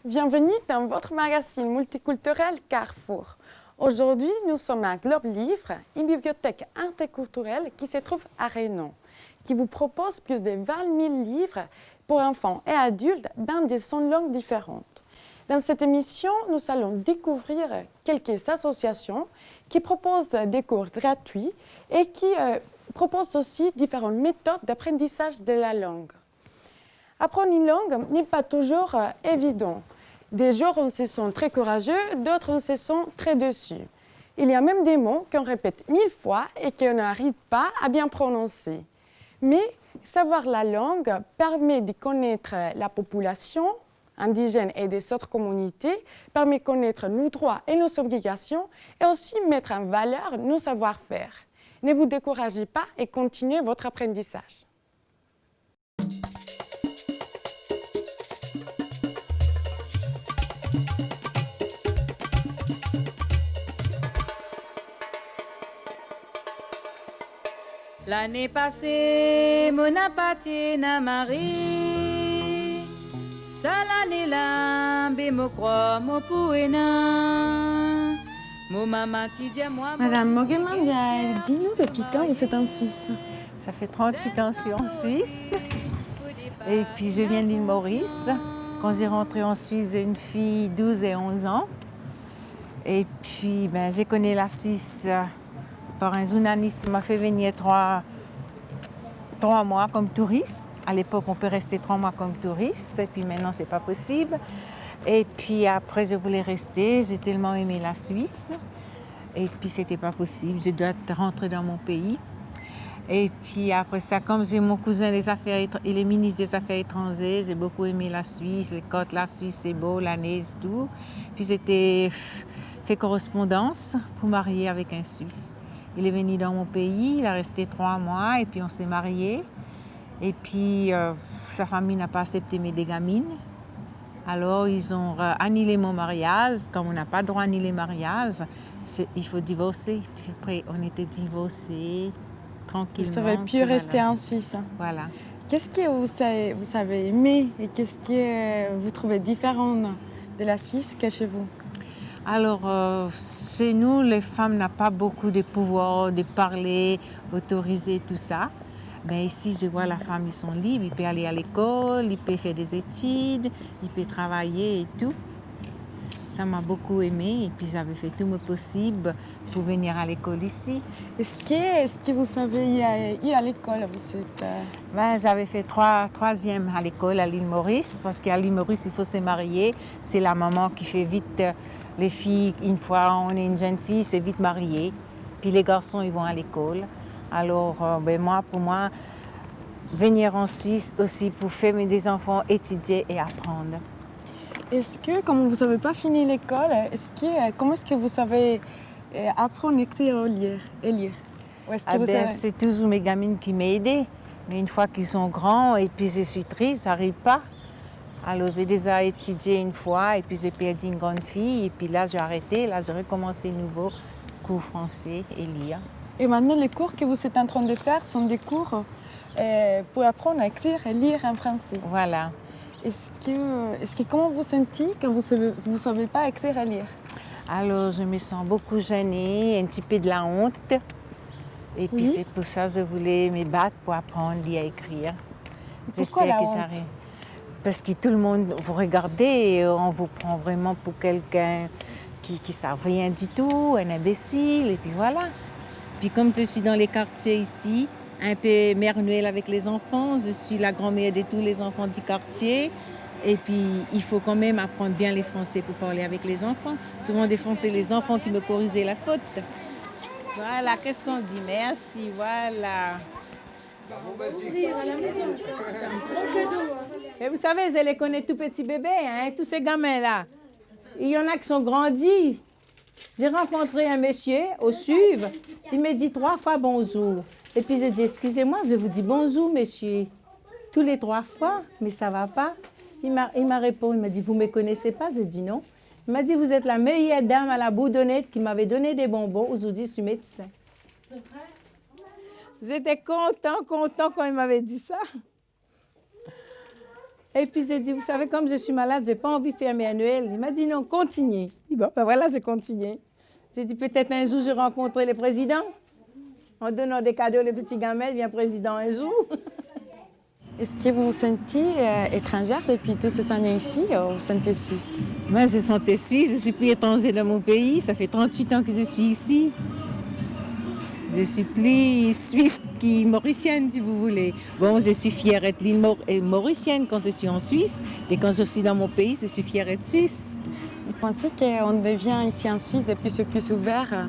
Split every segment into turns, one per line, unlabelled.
Bienvenue dans votre magazine multiculturel Carrefour. Aujourd'hui, nous sommes à Globe Livre, une bibliothèque interculturelle qui se trouve à Rhénan, qui vous propose plus de 20 000 livres pour enfants et adultes dans des langues différentes. Dans cette émission, nous allons découvrir quelques associations qui proposent des cours gratuits et qui proposent aussi différentes méthodes d'apprentissage de la langue. Apprendre une langue n'est pas toujours évident. Des jours, on se sent très courageux, d'autres, on se sent très déçus. Il y a même des mots qu'on répète 1000 fois et qu'on n'arrive pas à bien prononcer. Mais savoir la langue permet de connaître la population indigène et des autres communautés, permet de connaître nos droits et nos obligations et aussi mettre en valeur nos savoir-faire. Ne vous découragez pas et continuez votre apprentissage.
L'année passée, mon appartient à Marie. Ça l'année là, mo croix, mo pouena. Mon maman ti dit moi.
Madame Mogeman, dis-nous depuis quand vous êtes en Suisse?
Ça fait 38 ans que je suis en Suisse. Et puis je viens de l'île Maurice. Quand j'ai rentré en Suisse, j'ai une fille 12 et 11 ans. Et puis j'ai connu la Suisse par un journaliste qui m'a fait venir 3 mois comme touriste. À l'époque, on peut rester 3 mois comme touriste, et puis maintenant, c'est pas possible. Et puis après, je voulais rester, j'ai tellement aimé la Suisse, et puis c'était pas possible, je dois rentrer dans mon pays. Et puis après ça, comme j'ai mon cousin il est ministre des Affaires étrangères, j'ai beaucoup aimé la Suisse, les côtes, la Suisse, c'est beau, la neige, tout. Puis j'étais fait correspondance pour marier avec un Suisse. Il est venu dans mon pays, il a resté 3 mois et puis on s'est mariés. Et puis sa famille n'a pas accepté mes 2 gamines. Alors ils ont annulé mon mariage. Comme on n'a pas le droit d'annuler le mariage, il faut divorcer. Puis après on était divorcés tranquillement.
Vous savez plus rester en Suisse.
Voilà.
Qu'est-ce que vous avez aimé et qu'est-ce que vous trouvez différent de la Suisse que chez vous?
Alors, chez nous, les femmes n'ont pas beaucoup de pouvoir de parler, autoriser tout ça. Mais ici, je vois la femme, ils sont libres. Ils peuvent aller à l'école, ils peuvent faire des études, ils peuvent travailler et tout. Ça m'a beaucoup aimé et puis j'avais fait tout mon possible pour venir à l'école ici.
Est-ce que vous savez y à l'école?
J'avais fait 3e à l'école à l'île Maurice, parce qu'à l'île Maurice, il faut se marier. C'est la maman qui fait vite les filles. Une fois on est une jeune fille, c'est vite marié. Puis les garçons, ils vont à l'école. Alors, pour moi, venir en Suisse aussi pour faire des enfants étudier et apprendre.
Est-ce que, comme vous n'avez pas fini l'école, comment est-ce que vous savez apprendre à écrire et lire?
C'est toujours mes gamines qui m'ont aidée. Mais une fois qu'ils sont grands et puis je suis triste, ça n'arrive pas. Alors j'ai déjà étudié une fois et puis j'ai perdu une grande fille. Et puis là, j'ai arrêté. Là, j'ai recommencé nouveau cours français et lire.
Et maintenant, les cours que vous êtes en train de faire sont des cours pour apprendre à écrire et lire en français.
Voilà.
Comment vous sentez quand vous ne savez pas écrire et lire?
Alors, je me sens beaucoup gênée, un petit peu de la honte. Et puis, c'est pour ça que je voulais me battre pour apprendre à lire et écrire.
Pourquoi la honte?
Parce que tout le monde, vous regardez et on vous prend vraiment pour quelqu'un qui ne sait rien du tout, un imbécile, et puis voilà. Puis comme je suis dans les quartiers ici, un peu Mère Noël avec les enfants, je suis la grand-mère de tous les enfants du quartier. Et puis, il faut quand même apprendre bien les français pour parler avec les enfants. Souvent, des fois, c'est les enfants qui me corrigeaient la faute. Voilà, qu'est-ce qu'on dit? Merci, voilà. Et vous savez, je les connais tout petits bébés, hein, tous ces gamins-là. Il y en a qui sont grandis. J'ai rencontré un monsieur au SUV, il m'a dit 3 fois bonjour. Et puis j'ai dit, excusez-moi, je vous dis bonjour, monsieur. Tous les 3 fois, mais ça ne va pas. Il m'a répondu, il m'a dit, vous ne me connaissez pas? J'ai dit non. Il m'a dit, vous êtes la meilleure dame à la bourdonnette qui m'avait donné des bonbons. Aujourd'hui, je suis médecin. C'est vrai? J'étais content quand il m'avait dit ça. Et puis j'ai dit, vous savez, comme je suis malade, je n'ai pas envie de faire mes annuels. Il m'a dit non, continuez. Bon, ben voilà, j'ai continué. J'ai dit, peut-être un jour, je rencontrerai le président. En donnant des cadeaux, les petits gamins, il vient président un jour.
Est-ce que vous vous sentez étrangère depuis tous ces années ici ou vous vous sentez suisse?
Moi, je sentais suisse, je suis plus étrangère dans mon pays. Ça fait 38 ans que je suis ici. Je suis plus suisse que mauricienne, si vous voulez. Bon, je suis fière d'être l'île mauricienne quand je suis en Suisse. Et quand je suis dans mon pays, je suis fière d'être suisse.
Vous pensez qu'on devient ici en Suisse de plus en plus ouvert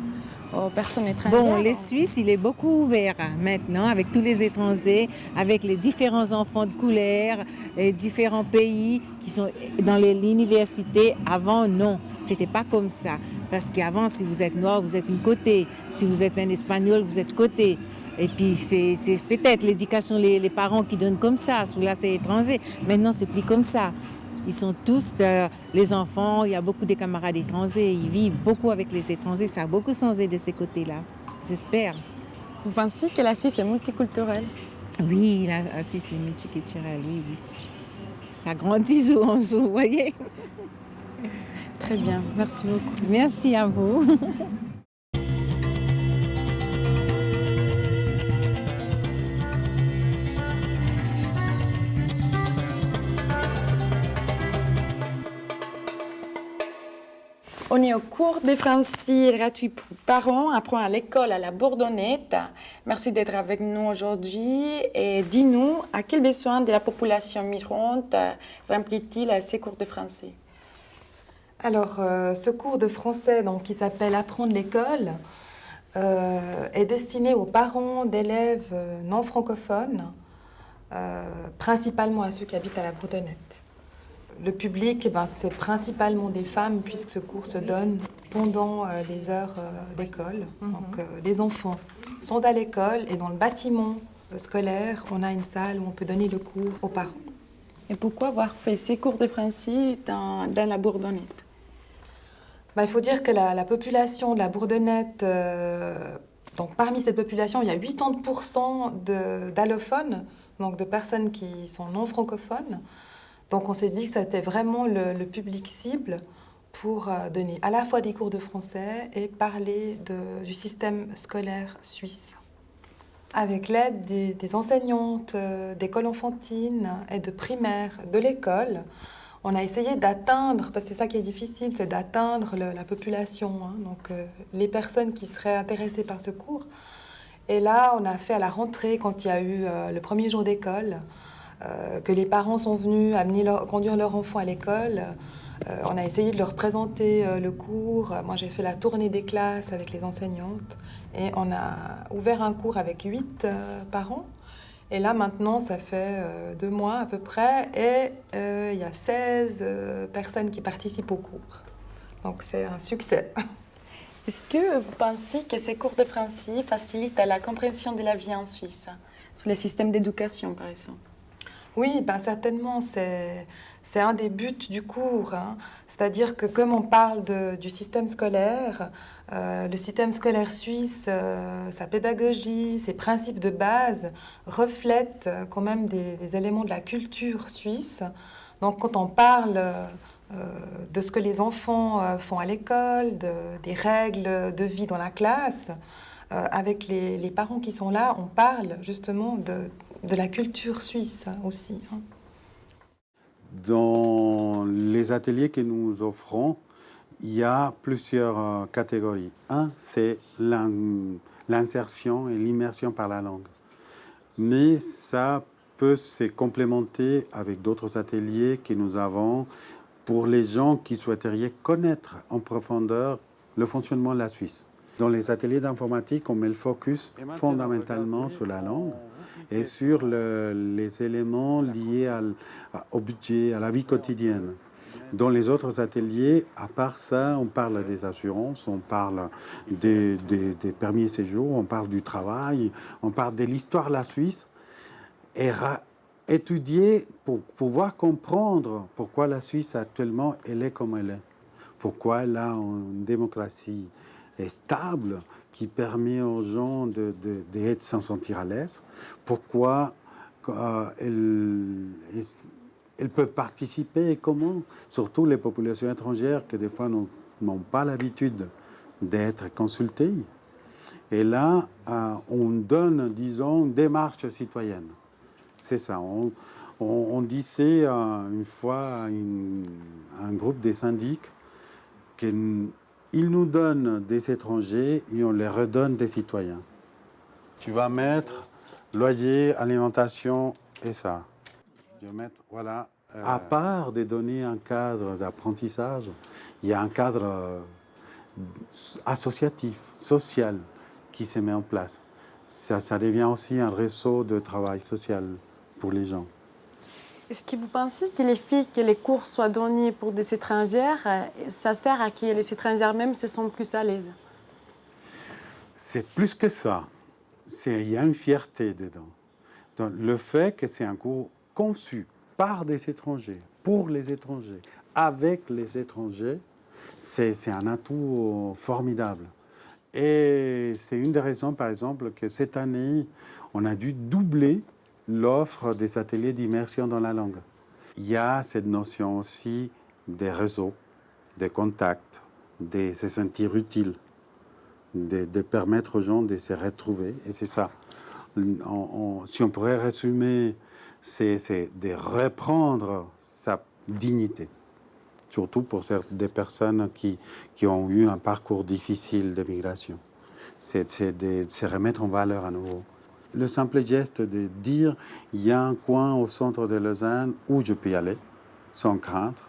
aux personnes étrangères?
Bon, les Suisses, il est beaucoup ouvert maintenant avec tous les étrangers, avec les différents enfants de couleur, les différents pays qui sont dans l'université. Avant, non, c'était pas comme ça. Parce qu'avant, si vous êtes noir, vous êtes une côté. Si vous êtes un espagnol, vous êtes côté. Et puis, c'est peut-être l'éducation, les parents qui donnent comme ça. Là, c'est étranger. Maintenant, c'est plus comme ça. Ils sont tous, les enfants, il y a beaucoup de camarades étrangers. Ils vivent beaucoup avec les étrangers. Ça a beaucoup changé de ces côtés-là. J'espère.
Vous pensez que la Suisse est multiculturelle?
Oui, la Suisse est multiculturelle, oui. Ça grandit jour en jour, vous voyez.
Très bien, merci beaucoup.
Merci à vous.
On est au cours de français gratuit pour parents, apprend à l'école à la Bourdonnette. Merci d'être avec nous aujourd'hui et dis-nous à quel besoin de la population migrante remplit-il ces cours de français?
Alors, ce cours de français donc, qui s'appelle Apprendre l'école est destiné aux parents d'élèves non francophones, principalement à ceux qui habitent à la Bourdonnette. Le public, c'est principalement des femmes puisque ce cours se donne pendant les heures d'école. Donc, les enfants sont à l'école et dans le bâtiment scolaire, on a une salle où on peut donner le cours aux parents.
Et pourquoi avoir fait ces cours de français dans la Bourdonnette?
Il faut dire que la population de la Bourdonnette, donc parmi cette population, il y a 80% d'allophones, donc de personnes qui sont non francophones. Donc on s'est dit que c'était vraiment le public cible pour donner à la fois des cours de français et parler du système scolaire suisse. Avec l'aide des enseignantes d'école enfantine et de primaire de l'école, on a essayé d'atteindre, parce que c'est ça qui est difficile, c'est d'atteindre la population, donc les personnes qui seraient intéressées par ce cours. Et là, on a fait à la rentrée, quand il y a eu le premier jour d'école, que les parents sont venus conduire leur enfant à l'école. On a essayé de leur présenter le cours. Moi, j'ai fait la tournée des classes avec les enseignantes. Et on a ouvert un cours avec 8 parents. Et là, maintenant, ça fait 2 mois à peu près. Et il y a 16 personnes qui participent au cours. Donc, c'est un succès.
Est-ce que vous pensez que ces cours de français facilitent la compréhension de la vie en Suisse, sous le système d'éducation, par exemple?
Oui, certainement, c'est un des buts du cours. C'est-à-dire que comme on parle du système scolaire, le système scolaire suisse, sa pédagogie, ses principes de base reflètent quand même des éléments de la culture suisse. Donc quand on parle de ce que les enfants font à l'école, des règles de vie dans la classe, avec les parents qui sont là, on parle justement de la culture suisse aussi.
Dans les ateliers que nous offrons, il y a plusieurs catégories. Un, c'est l'insertion et l'immersion par la langue. Mais ça peut se complémenter avec d'autres ateliers que nous avons pour les gens qui souhaiteriez connaître en profondeur le fonctionnement de la Suisse. Dans les ateliers d'informatique, on met le focus fondamentalement sur la langue et sur les éléments liés au budget, à la vie quotidienne. Dans les autres ateliers, à part ça, on parle des assurances, on parle des permis de séjour, on parle du travail, on parle de l'histoire de la Suisse. Et étudier pour pouvoir comprendre pourquoi la Suisse actuellement, elle est comme elle est. Pourquoi elle a une démocratie stable qui permet aux gens d'être sans sentir à l'aise. Pourquoi elles peuvent participer et comment. Surtout les populations étrangères qui des fois n'ont pas l'habitude d'être consultées. Et là, on donne, disons, une démarche citoyenne. C'est ça. On disait une fois à un groupe des syndics qu'ils nous donnent des étrangers et on les redonne des citoyens. Tu vas mettre loyer, alimentation et ça. Je vais mettre, voilà. À part de donner un cadre d'apprentissage, il y a un cadre associatif, social qui se met en place. Ça devient aussi un réseau de travail social pour les gens.
Est-ce que vous pensez que les filles, que les cours soient donnés pour des étrangères, ça sert à que les étrangères même se sentent plus à l'aise?
C'est plus que ça. Il y a une fierté dedans. Donc, le fait que c'est un cours conçu par des étrangers, pour les étrangers, avec les étrangers, c'est un atout formidable. Et c'est une des raisons, par exemple, que cette année, on a dû doubler l'offre des ateliers d'immersion dans la langue. Il y a cette notion aussi des réseaux, des contacts, de se sentir utile, de permettre aux gens de se retrouver. Et c'est ça. Si on pourrait résumer, c'est de reprendre sa dignité. Surtout pour des personnes qui ont eu un parcours difficile de migration. C'est de se remettre en valeur à nouveau. Le simple geste de dire, il y a un coin au centre de Lausanne où je peux y aller, sans crainte,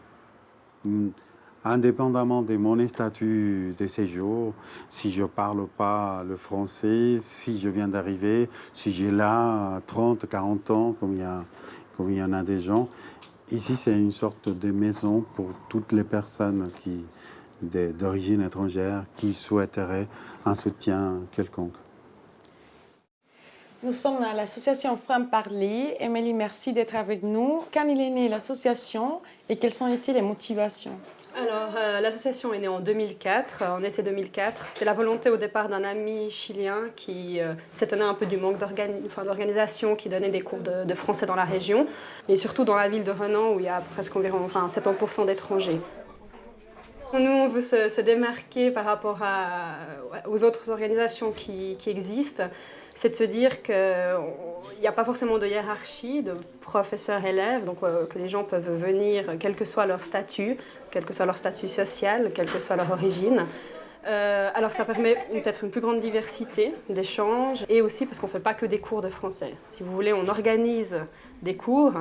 indépendamment de mon statut de séjour, si je ne parle pas le français, si je viens d'arriver, si j'ai là 30, 40 ans, comme il y en a des gens. Ici, c'est une sorte de maison pour toutes les personnes d'origine étrangère qui souhaiteraient un soutien quelconque.
Nous sommes à l'association Franc-Parler. Émilie, merci d'être avec nous. Quand il est né l'association et quelles ont été les motivations?
Alors, l'association est née en 2004, en été 2004. C'était la volonté au départ d'un ami chilien qui s'étonnait un peu du manque d'organisation, qui donnait des cours de français dans la région, et surtout dans la ville de Renan où il y a presque environ 70% d'étrangers. Nous, on veut se démarquer par rapport aux autres organisations qui existent. C'est de se dire qu'il n'y a pas forcément de hiérarchie, de professeurs-élèves, donc que les gens peuvent venir, quel que soit leur statut social, quelle que soit leur origine. Alors ça permet peut-être une plus grande diversité d'échanges et aussi parce qu'on ne fait pas que des cours de français. Si vous voulez, on organise des cours,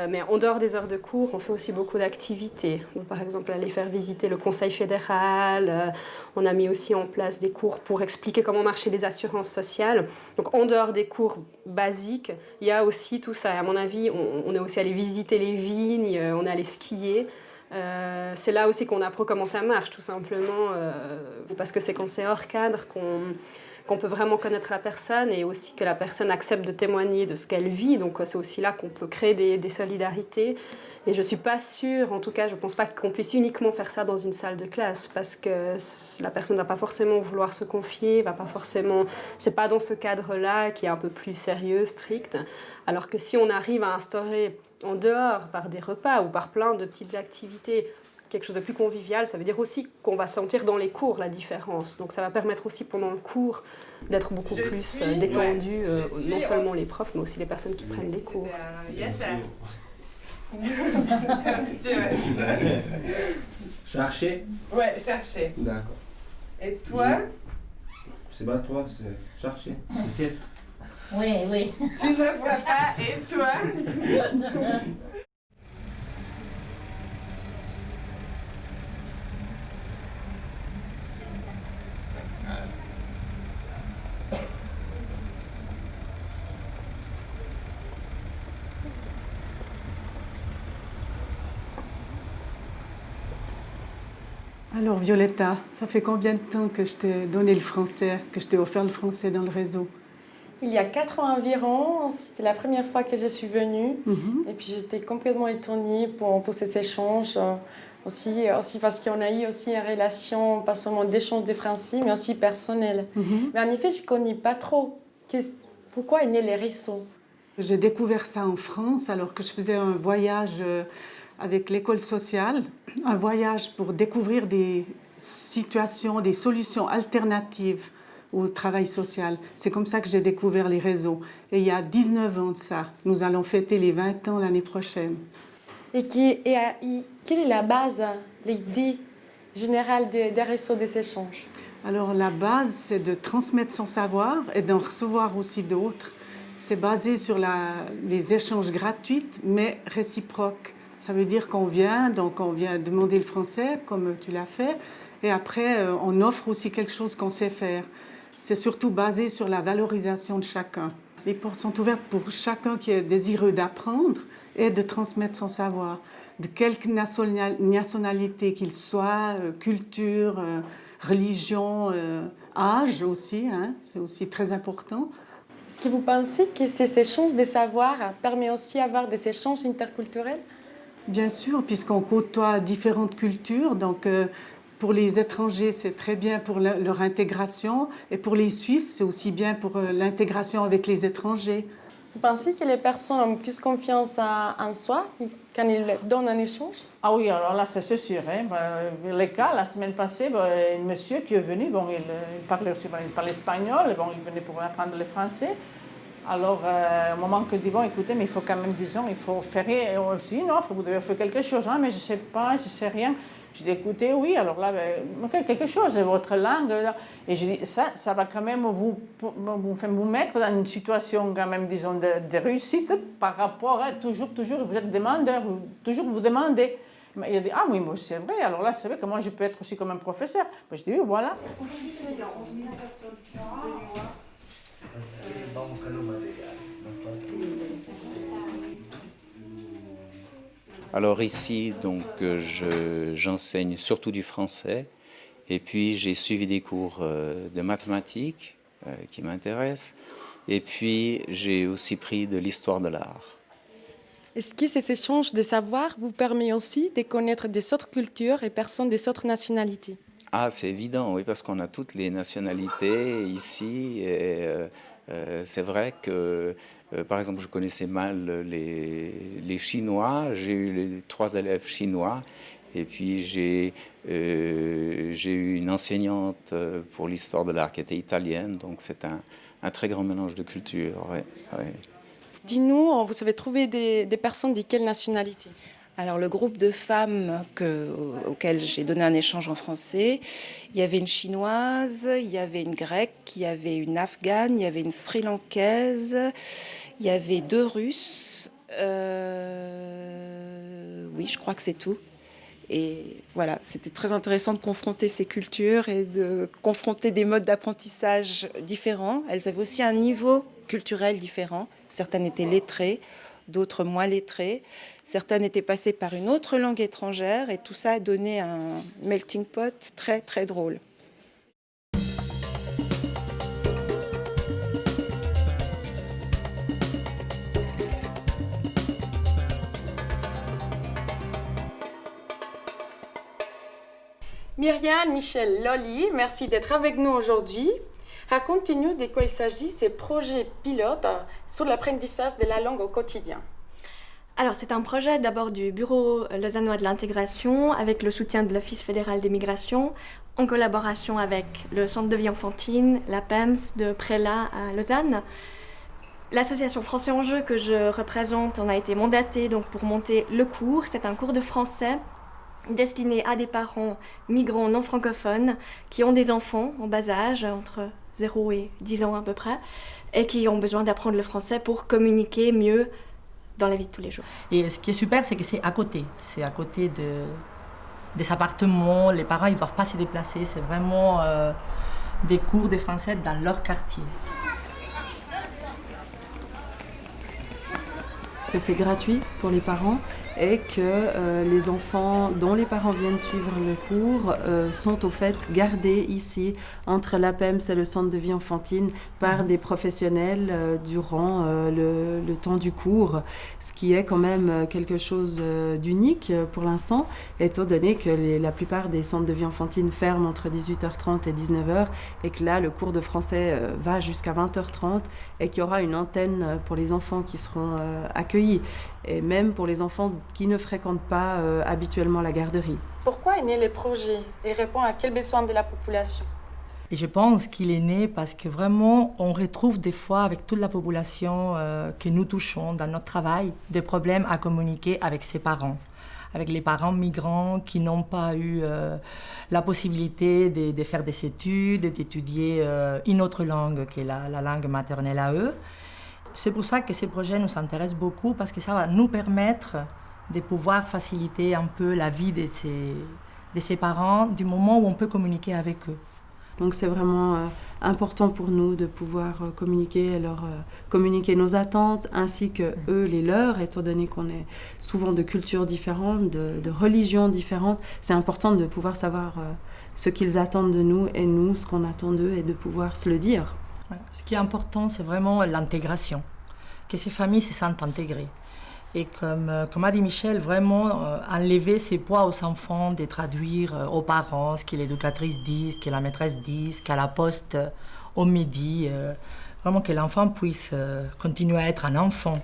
mais en dehors des heures de cours, on fait aussi beaucoup d'activités. Par exemple, aller faire visiter le Conseil fédéral. On a mis aussi en place des cours pour expliquer comment marchaient les assurances sociales. Donc, en dehors des cours basiques, il y a aussi tout ça. À mon avis, on est aussi allé visiter les vignes, on est allé skier. C'est là aussi qu'on apprend comment ça marche, tout simplement, parce que c'est quand c'est hors cadre qu'on peut vraiment connaître la personne et aussi que la personne accepte de témoigner de ce qu'elle vit. Donc c'est aussi là qu'on peut créer des solidarités. Et je ne suis pas sûre, en tout cas, je ne pense pas qu'on puisse uniquement faire ça dans une salle de classe parce que la personne ne va pas forcément vouloir se confier, va pas forcément... C'est pas dans ce cadre-là qui est un peu plus sérieux, strict. Alors que si on arrive à instaurer en dehors, par des repas ou par plein de petites activités, quelque chose de plus convivial, ça veut dire aussi qu'on va sentir dans les cours la différence. Donc ça va permettre aussi pendant le cours d'être beaucoup plus détendu, non seulement les profs, mais aussi les personnes qui prennent les cours.
Chercher?
Ouais, chercher.
D'accord.
Et toi?
C'est pas toi, c'est chercher. C'est
Oui, oui.
Tu ne vois pas. Et toi?
Alors Violetta, ça fait combien de temps que je t'ai donné le français, que je t'ai offert le français dans le réseau?
Il y a 4 ans environ, c'était la première fois que je suis venue. Et puis j'étais complètement étonnée pour ces échanges. Aussi parce qu'on a eu aussi une relation, pas seulement d'échange de français, mais aussi personnelle. Mais en effet, je ne connais pas trop pourquoi est né les réseaux.
J'ai découvert ça en France alors que je faisais un voyage avec l'école sociale, un voyage pour découvrir des situations, des solutions alternatives au travail social. C'est comme ça que j'ai découvert les réseaux. Et il y a 19 ans de ça, nous allons fêter les 20 ans l'année prochaine.
Et quelle est la base, l'idée générale des réseaux des échanges?
Alors la base, c'est de transmettre son savoir et d'en recevoir aussi d'autres. C'est basé sur les échanges gratuits, mais réciproques. Ça veut dire qu'on vient demander le français, comme tu l'as fait, et après, on offre aussi quelque chose qu'on sait faire. C'est surtout basé sur la valorisation de chacun. Les portes sont ouvertes pour chacun qui est désireux d'apprendre et de transmettre son savoir, de quelque nationalité qu'il soit, culture, religion, âge aussi, hein, c'est aussi très important.
Est-ce que vous pensez que ces échanges de savoir permettent aussi d'avoir des échanges interculturels?
Bien sûr, puisqu'on côtoie différentes cultures, donc pour les étrangers, c'est très bien pour leur intégration, et pour les Suisses, c'est aussi bien pour l'intégration avec les étrangers.
Vous pensez que les personnes ont plus confiance en soi quand ils donnent un échange?
Ah oui, alors là, c'est sûr. Hein. Le cas, la semaine passée, un monsieur qui est venu, il parlait espagnol, il venait pour apprendre le français. Alors, au moment que je dis, écoutez, mais il faut quand même, il faut faire aussi une offre, vous devez faire quelque chose, hein, mais je ne sais pas, je ne sais rien. Je dis, écoutez, oui, alors là, quelque chose, c'est votre langue. Et je dis, ça va quand même vous mettre dans une situation, quand même, disons, de réussite par rapport à toujours, vous êtes demandeur, toujours vous demandez. Il a dit, ah oui, moi, c'est vrai, alors là, c'est vrai que moi, je peux être aussi comme un professeur. Je dis, oui, voilà.
Alors ici, donc, j'enseigne surtout du français et puis j'ai suivi des cours de mathématiques qui m'intéressent et puis j'ai aussi pris de l'histoire de l'art.
Est-ce que ces échanges de savoir vous permettent aussi de connaître des autres cultures et personnes des autres nationalités?
Ah, c'est évident, oui, parce qu'on a toutes les nationalités ici et c'est vrai que, par exemple, je connaissais mal les Chinois. J'ai eu les 3 élèves chinois. Et puis, j'ai eu une enseignante pour l'histoire de l'art qui était italienne. Donc, c'est un très grand mélange de cultures. Ouais, ouais.
Dis-nous, vous avez trouvé des personnes de quelle nationalité?
Alors, le groupe de femmes auquel j'ai donné un échange en français, il y avait une chinoise, il y avait une grecque, il y avait une afghane, il y avait une sri-lankaise, il y avait 2 russes. Oui, je crois que c'est tout. Et voilà, c'était très intéressant de confronter ces cultures et de confronter des modes d'apprentissage différents. Elles avaient aussi un niveau culturel différent. Certaines étaient lettrées, d'autres moins lettrées. Certaines étaient passées par une autre langue étrangère et tout ça a donné un melting pot très très drôle.
Myriam, Michel, Loli, merci d'être avec nous aujourd'hui. Racontez-nous de quoi il s'agit, ces projets pilotes sur l'apprentissage de la langue au quotidien.
Alors, c'est un projet d'abord du Bureau lausannois de l'intégration avec le soutien de l'Office fédéral des migrations, en collaboration avec le Centre de vie enfantine, la PEMS de Prélat à Lausanne. L'association Français en Jeu que je représente, on a été mandaté donc pour monter le cours. C'est un cours de français destiné à des parents migrants non francophones qui ont des enfants en bas âge, entre 0 et 10 ans à peu près, et qui ont besoin d'apprendre le français pour communiquer mieux dans la vie de tous les jours.
Et ce qui est super, c'est que c'est à côté des appartements. Les parents, ils ne doivent pas se déplacer. C'est vraiment des cours de français dans leur quartier.
que c'est gratuit pour les parents et que les enfants dont les parents viennent suivre le cours sont au fait gardés ici entre l'APEMS et le centre de vie enfantine par des professionnels durant le temps du cours, ce qui est quand même quelque chose d'unique pour l'instant, étant donné que la plupart des centres de vie enfantine ferment entre 18h30 et 19h et que là le cours de français va jusqu'à 20h30 et qu'il y aura une antenne pour les enfants qui seront accueillis et même pour les enfants qui ne fréquentent pas habituellement la garderie.
Pourquoi est né le projet et répond à quels besoins de la population?
Et je pense qu'il est né parce que vraiment, on retrouve des fois avec toute la population que nous touchons dans notre travail des problèmes à communiquer avec ses parents, avec les parents migrants qui n'ont pas eu la possibilité de faire des études, d'étudier une autre langue que la langue maternelle à eux. C'est pour ça que ce projet nous intéresse beaucoup, parce que ça va nous permettre de pouvoir faciliter un peu la vie de ces parents du moment où on peut communiquer avec eux.
Donc c'est vraiment important pour nous de pouvoir communiquer nos attentes ainsi que eux les leurs, étant donné qu'on est souvent de cultures différentes, de religions différentes. C'est important de pouvoir savoir ce qu'ils attendent de nous et nous ce qu'on attend d'eux et de pouvoir se le dire.
Ce qui est important, c'est vraiment l'intégration, que ces familles se sentent intégrées. Et comme a dit Michel, vraiment enlever ces poids aux enfants, de traduire aux parents ce que l'éducatrice dit, ce que la maîtresse dit, ce qu'à la poste au midi. Vraiment que l'enfant puisse continuer à être un enfant.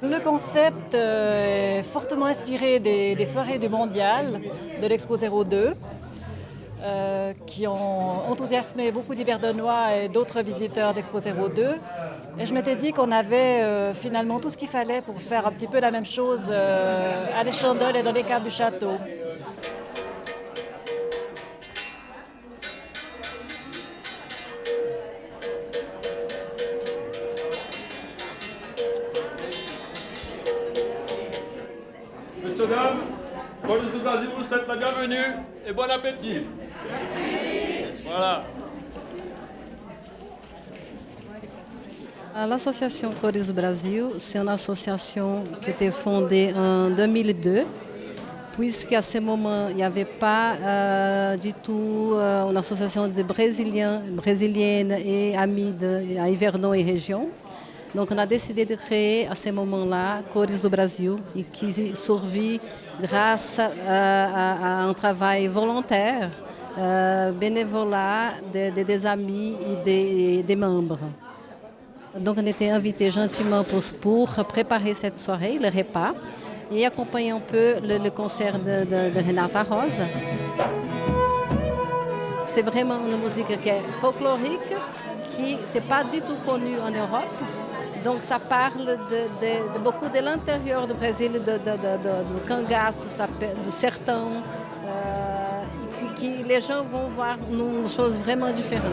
Le concept est fortement inspiré des soirées du Mondial, de l'Expo 02, qui ont enthousiasmé beaucoup d'Hiverdonnois et d'autres visiteurs d'Expo 02. Et je m'étais dit qu'on avait finalement tout ce qu'il fallait pour faire un petit peu la même chose à l'Échandol et dans les caves du château.
Messieurs, dames, Chorus du Brasil vous souhaite la bienvenue et bon appétit. Merci. Voilà.
L'association Chorus du Brasil, c'est une association qui a été fondée en 2002, puisqu'à ce moment, il n'y avait pas du tout une association de brésiliennes et amis à Yverdon et région. Donc on a décidé de créer à ce moment-là Chorus du Brasil, et qui survit grâce à un travail volontaire, bénévolat des amis et des membres. Donc on était invités gentiment pour préparer cette soirée, le repas, et accompagner un peu le concert de Renata Rosa. C'est vraiment une musique qui est folklorique, qui n'est pas du tout connue en Europe. Donc ça parle de beaucoup de l'intérieur du Brésil, du cangaço, du sertão, que les gens vont voir une chose vraiment différente.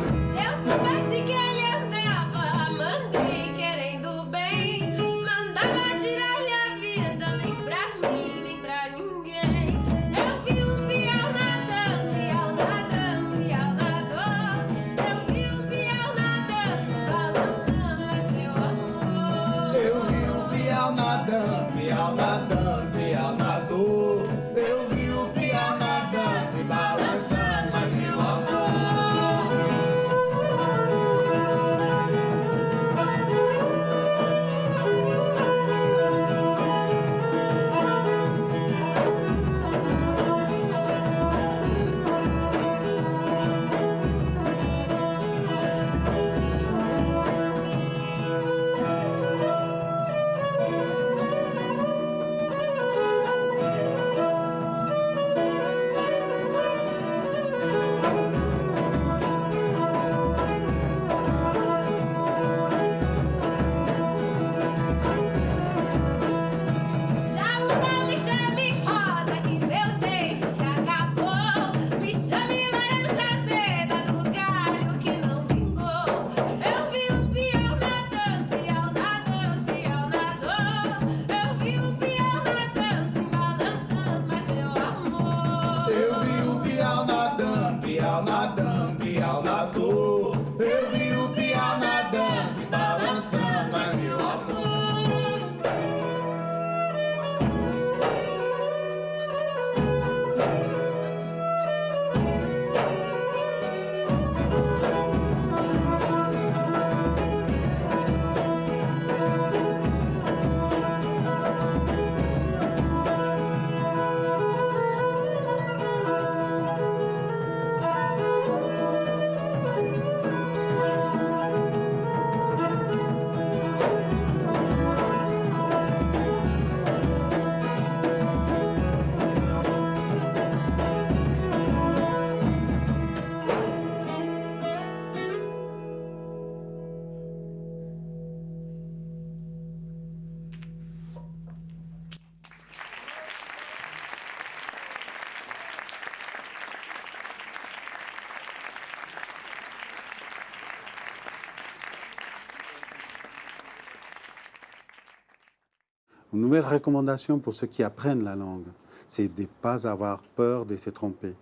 Une nouvelle recommandation pour ceux qui apprennent la langue, c'est de ne pas avoir peur de se tromper.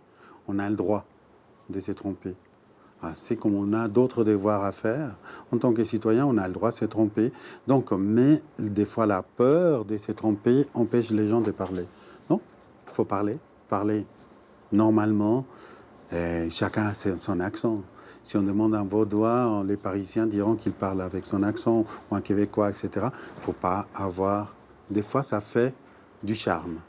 On a le droit de se tromper. C'est comme on a d'autres devoirs à faire. En tant que citoyen, on a le droit de se tromper. Donc, mais des fois, la peur de se tromper empêche les gens de parler. Non, il faut parler. Parler normalement. Chacun a son accent. Si on demande un Vaudois, les Parisiens diront qu'il parle avec son accent, ou un Québécois, etc. Il ne faut pas avoir... Des fois, ça fait du charme.